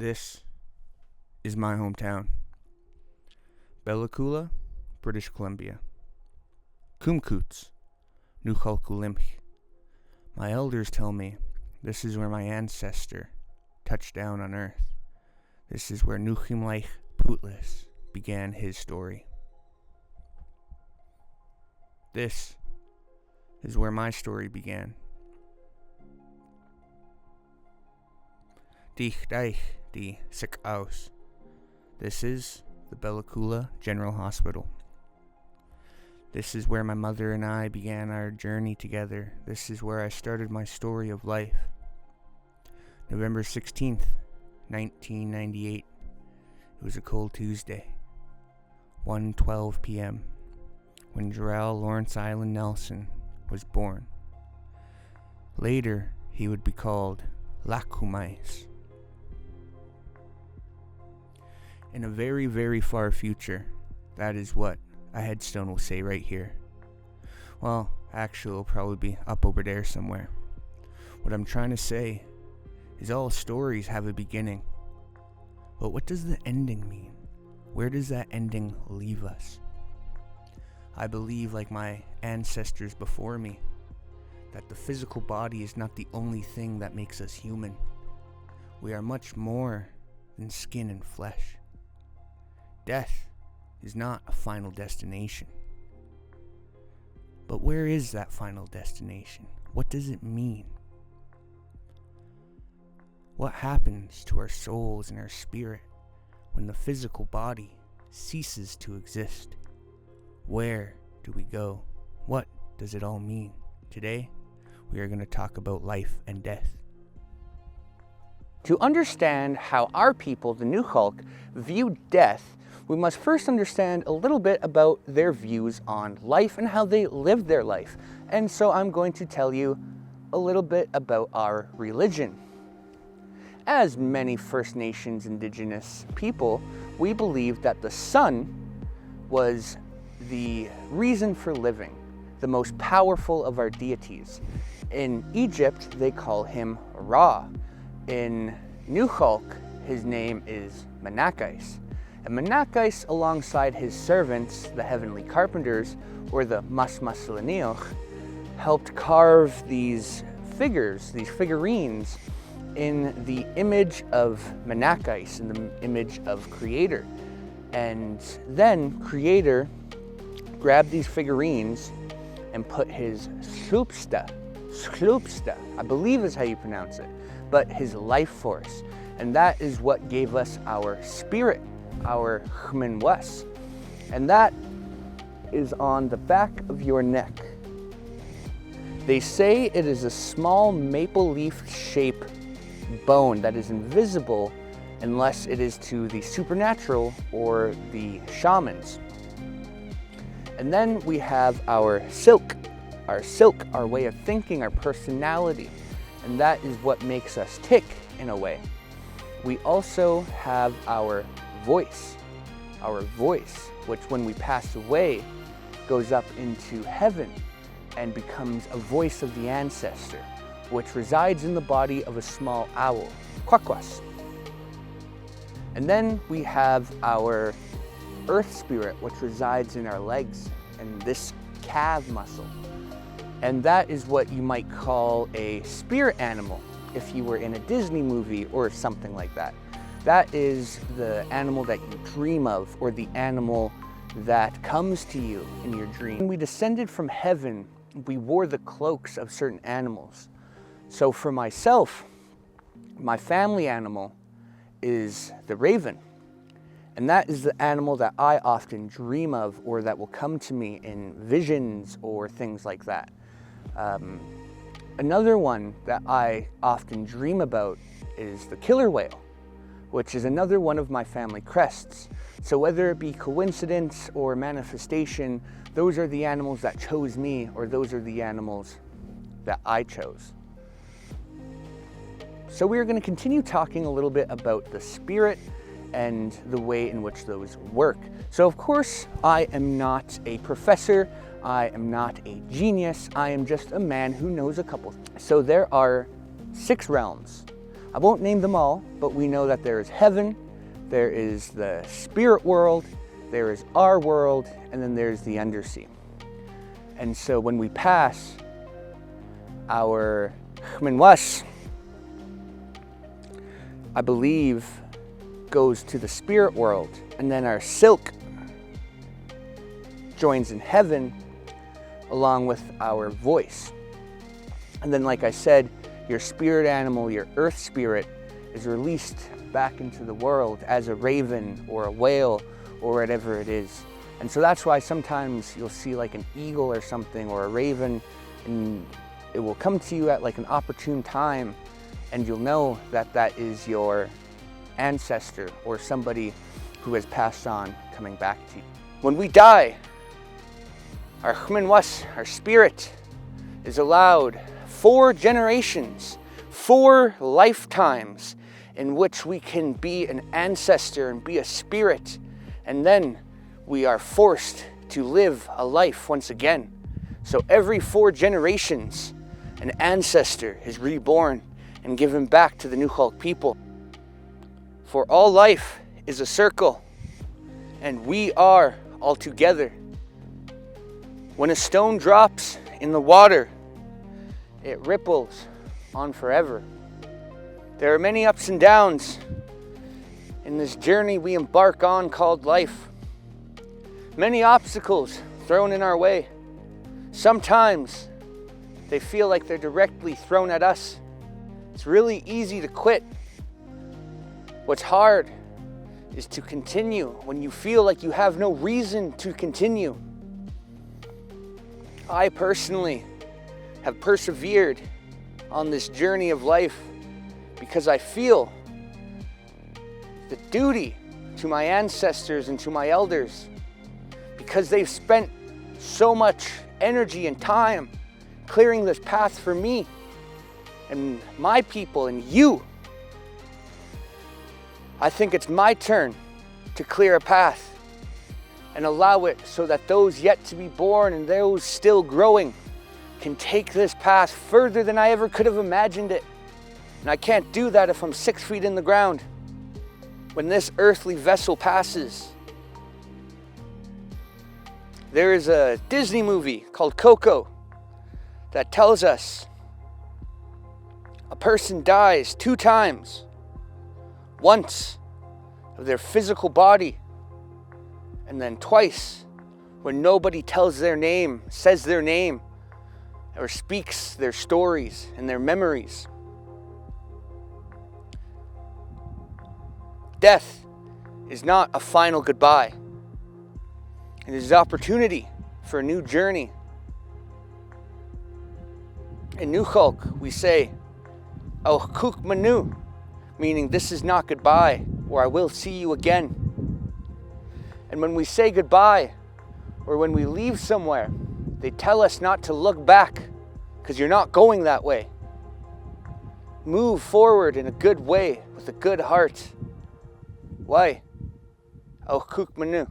This is my hometown. Bella Coola, British Columbia. Kumkuts, Nuchalkulimch. My elders tell me this is where my ancestor touched down on earth. This is where Nuchimlaich Putlis began his story. This is where my story began. Dich Deich die Sick Aus. This is the Bella Coola General Hospital. This is where my mother and I began our journey together. This is where I started my story of life. November 16th, 1998. It was a cold Tuesday. 1:12 p.m. when Jarrell Lawrence Island Nelson was born. Later, he would be called Lakumais. In a very, very far future, that is what a headstone will say right here. Well, actually, it'll probably be up over there somewhere. What I'm trying to say is all stories have a beginning. But what does the ending mean? Where does that ending leave us? I believe, like my ancestors before me, that the physical body is not the only thing that makes us human. We are much more than skin and flesh. Death is not a final destination. But where is that final destination? What does it mean? What happens to our souls and our spirit when the physical body ceases to exist? Where do we go? What does it all mean? Today, we are going to talk about life and death. To understand how our people, the Nukhalk, view death, we must first understand a little bit about their views on life and how they live their life. And so I'm going to tell you a little bit about our religion. As many First Nations Indigenous people, we believe that the sun was the reason for living, the most powerful of our deities. In Egypt, they call him Ra. In Nukhalk, his name is Menakais. And Menakais, alongside his servants, the heavenly carpenters, or the Masmaslaniach, helped carve these figures, these figurines, in the image of Menakais, in the image of Creator. And then Creator grabbed these figurines and put his slupsta, I believe is how you pronounce it, but his life force. And that is what gave us our spirit, our Khmenwas. And that is on the back of your neck. They say it is a small maple leaf shaped bone that is invisible unless it is to the supernatural or the shamans. And then we have our silk, our way of thinking, our personality. And that is what makes us tick in a way. We also have our voice, which when we pass away goes up into heaven and becomes a voice of the ancestor, which resides in the body of a small owl, Kwakwas. And then we have our earth spirit, which resides in our legs and this calf muscle. And that is what you might call a spirit animal if you were in a Disney movie or something like that. That is the animal that you dream of, or the animal that comes to you in your dream. When we descended from heaven, we wore the cloaks of certain animals. So for myself, my family animal is the raven. And that is the animal that I often dream of, or that will come to me in visions or things like that. Another one that I often dream about is the killer whale, which is another one of my family crests. So whether it be coincidence or manifestation, those are the animals that chose me, or those are the animals that I chose. So we are going to continue talking a little bit about the spirit and the way in which those work. So of course, I am not a professor, I am not a genius, I am just a man who knows a couple. So there are 6 realms. I won't name them all, but we know that there is heaven, there is the spirit world, there is our world, and then there's the undersea. And so when we pass our Minwas, I believe, goes to the spirit world, and then our silk joins in heaven along with our voice. And then, like I said, your spirit animal, your earth spirit, is released back into the world as a raven or a whale or whatever it is. And so that's why sometimes you'll see like an eagle or something, or a raven, and it will come to you at like an opportune time, and you'll know that that is your ancestor or somebody who has passed on coming back to you. When we die, our Minwas, our spirit, is allowed 4 generations, 4 lifetimes in which we can be an ancestor and be a spirit, and then we are forced to live a life once again. So every 4 generations, an ancestor is reborn and given back to the New Hulk people. For all life is a circle, and we are all together. When a stone drops in the water, it ripples on forever. There are many ups and downs in this journey we embark on called life. Many obstacles thrown in our way. Sometimes they feel like they're directly thrown at us. It's really easy to quit. What's hard is to continue when you feel like you have no reason to continue. I personally have persevered on this journey of life because I feel the duty to my ancestors and to my elders, because they've spent so much energy and time clearing this path for me and my people and you. I think it's my turn to clear a path and allow it so that those yet to be born and those still growing can take this path further than I ever could have imagined it. And I can't do that if I'm 6 feet in the ground when this earthly vessel passes. There is a Disney movie called Coco that tells us a person dies 2 times. Once of their physical body, and then twice when nobody tells their name, says their name, or speaks their stories and their memories. Death is not a final goodbye. It is an opportunity for a new journey. In New Hulk, we say, "Au kuk manu," meaning this is not goodbye, or I will see you again. And when we say goodbye, or when we leave somewhere, they tell us not to look back, because you're not going that way. Move forward in a good way, with a good heart. Why? Au kuk manu.